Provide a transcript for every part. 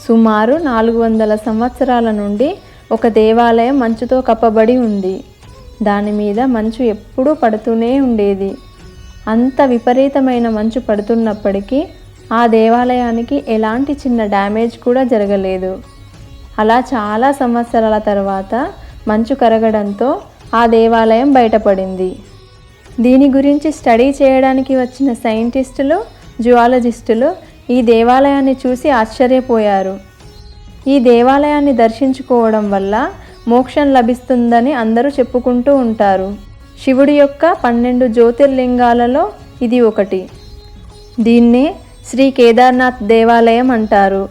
సుమారు 400 సంవత్సరాల నుండి ఒక దేవాలయం మంచుతో కప్పబడి ఉంది. దాని మీద మంచు ఎప్పుడూ పడుతూనే ఉండేది. అంత విపరీతమైన మంచు పడుతున్నప్పటికీ ఆ దేవాలయానికి ఎలాంటి చిన్న డ్యామేజ్ కూడా జరగలేదు. అలా చాలా సంవత్సరాల తర్వాత మంచు కరగడంతో ఆ దేవాలయం బయటపడింది. దీని గురించి స్టడీ చేయడానికి వచ్చిన సైంటిస్టులు, జియాలజిస్టులు ఈ దేవాలయాన్ని చూసి ఆశ్చర్యపోయారు. ఈ దేవాలయాన్ని దర్శించుకోవడం వల్ల మోక్షం లభిస్తుందని అందరూ చెప్పుకుంటూ ఉంటారు. శివుడి యొక్క 12 జ్యోతిర్లింగాలలో ఇది ఒకటి. దీన్నే శ్రీ కేదార్నాథ్ దేవాలయం అంటారు.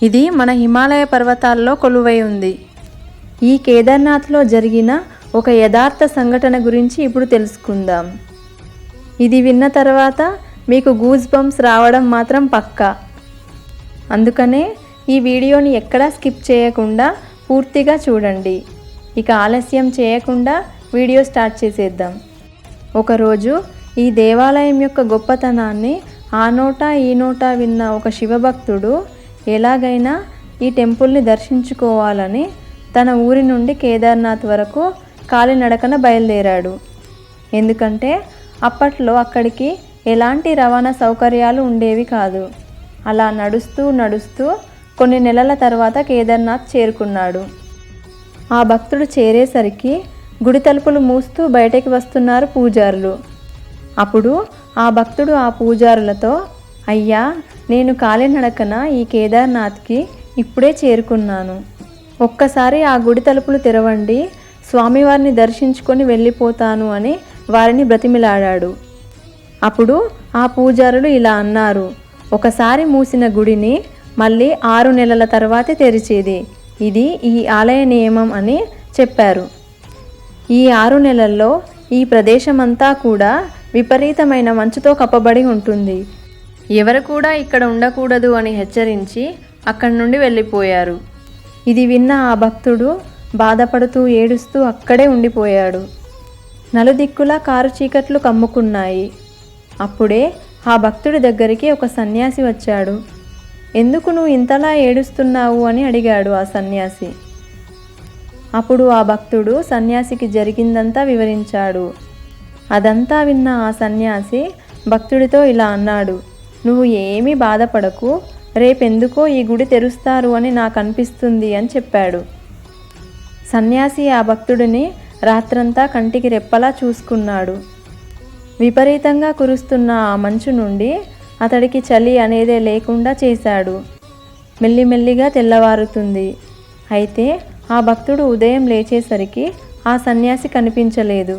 ఇది మన హిమాలయ పర్వతాల్లో కొలువై ఉంది. ఈ కేదార్నాథ్లో జరిగిన ఒక యథార్థ సంఘటన గురించి ఇప్పుడు తెలుసుకుందాం. ఇది విన్న తర్వాత మీకు గూస్ బంప్స్ రావడం మాత్రం పక్కా. అందుకనే ఈ వీడియోని ఎక్కడా స్కిప్ చేయకుండా పూర్తిగా చూడండి. ఇక ఆలస్యం చేయకుండా వీడియో స్టార్ట్ చేసేద్దాం. ఒకరోజు ఈ దేవాలయం యొక్క గొప్పతనాన్ని ఆ నోట ఈ నోట విన్న ఒక శివభక్తుడు ఎలాగైనా ఈ టెంపుల్ని దర్శించుకోవాలని తన ఊరి నుండి కేదార్నాథ్ వరకు కాలినడకన బయలుదేరాడు. ఎందుకంటే అప్పట్లో అక్కడికి ఎలాంటి రవాణా సౌకర్యాలు ఉండేవి కాదు. అలా నడుస్తూ నడుస్తూ కొన్ని నెలల తర్వాత కేదార్నాథ్ చేరుకున్నాడు. ఆ భక్తుడు చేరేసరికి గుడి తలుపులు మూస్తూ బయటకి వస్తున్నారు పూజారులు. అప్పుడు ఆ భక్తుడు ఆ పూజారులతో, అయ్యా, నేను కాలినడకన ఈ కేదార్నాథ్కి ఇప్పుడే చేరుకున్నాను. ఒక్కసారి ఆ గుడి తలుపులు తెరవండి, స్వామివారిని దర్శించుకొని వెళ్ళిపోతాను అని వారిని బ్రతిమిలాడాడు. అప్పుడు ఆ పూజారులు ఇలా అన్నారు, ఒకసారి మూసిన గుడిని మళ్ళీ 6 నెలల తర్వాతే తెరిచేది. ఇది ఈ ఆలయ నియమం అని చెప్పారు. ఈ 6 నెలల్లో ఈ ప్రదేశమంతా కూడా విపరీతమైన మంచుతో కప్పబడి ఉంటుంది. ఎవరు కూడా ఇక్కడ ఉండకూడదు అని హెచ్చరించి అక్కడి నుండి వెళ్ళిపోయారు. ఇది విన్న ఆ భక్తుడు బాధపడుతూ ఏడుస్తూ అక్కడే ఉండిపోయాడు. నలుదిక్కులా కారు చీకట్లు కమ్ముకున్నాయి. అప్పుడే ఆ భక్తుడి దగ్గరికి ఒక సన్యాసి వచ్చాడు. ఎందుకు నువ్వు ఇంతలా ఏడుస్తున్నావు అని అడిగాడు ఆ సన్యాసి. అప్పుడు ఆ భక్తుడు సన్యాసికి జరిగిందంతా వివరించాడు. అదంతా విన్న ఆ సన్యాసి భక్తుడితో ఇలా అన్నాడు, నువ్వు ఏమీ బాధపడకు, రేపెందుకో ఈ గుడి తెరుస్తారు అని నాకు అనిపిస్తుంది అని చెప్పాడు. సన్యాసి ఆ భక్తుడిని రాత్రంతా కంటికి రెప్పలా చూసుకున్నాడు. విపరీతంగా కురుస్తున్న ఆ మంచు నుండి అతడికి చలి అనేదే లేకుండా చేశాడు. మెల్లిమెల్లిగా తెల్లవారుతుంది. అయితే ఆ భక్తుడు ఉదయం లేచేసరికి ఆ సన్యాసి కనిపించలేదు.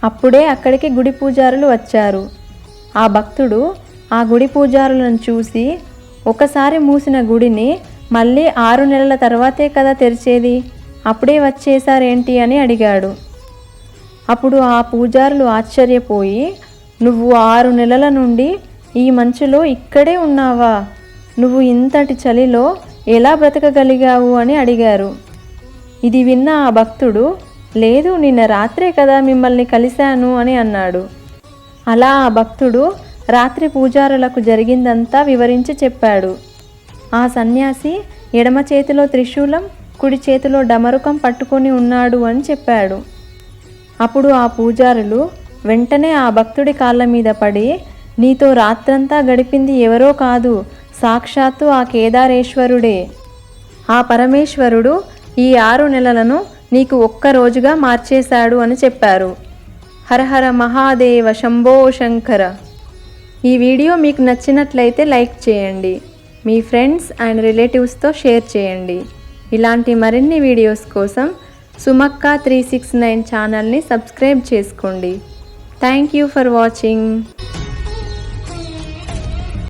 అప్పుడే అక్కడికి గుడి పూజారులు వచ్చారు. ఆ భక్తుడు ఆ గుడి పూజారులను చూసి, ఒకసారి మూసిన గుడిని మళ్ళీ 6 నెలల తర్వాతే కదా తెరిచేది, అప్పుడే వచ్చేసారేంటి అని అడిగాడు. అప్పుడు ఆ పూజారులు ఆశ్చర్యపోయి, నువ్వు 6 నెలల నుండి ఈ మంచులో ఇక్కడే ఉన్నావా? నువ్వు ఇంతటి చలిలో ఎలా బ్రతకగలిగావు అని అడిగారు. ఇది విన్న ఆ భక్తుడు, లేదు, నిన్న రాత్రే కదా మిమ్మల్ని కలిశాను అని అన్నాడు. అలా ఆ భక్తుడు రాత్రి పూజారులకు జరిగిందంతా వివరించి చెప్పాడు. ఆ సన్యాసి ఎడమ చేతిలో త్రిశూలం, కుడి చేతిలో డమరుకం పట్టుకొని ఉన్నాడు అని చెప్పాడు. అప్పుడు ఆ పూజారులు వెంటనే ఆ భక్తుడి కాళ్ళ మీద పడి, నీతో రాత్రంతా గడిపింది ఎవరో కాదు, సాక్షాత్తు ఆ కేదారేశ్వరుడే. ఆ పరమేశ్వరుడు ఈ 6 నెలలను నీకు ఒక్క రోజుగా మార్చేశాడు అని చెప్పారు. హరహర మహాదేవ శంభో శంకర. ఈ వీడియో మీకు నచ్చినట్లయితే లైక్ చేయండి. మీ ఫ్రెండ్స్ అండ్ రిలేటివ్స్తో షేర్ చేయండి. ఇలాంటి మరిన్ని వీడియోస్ కోసం సుమక్క 369 ఛానల్ని సబ్స్క్రైబ్ చేసుకోండి. Thank you for watching.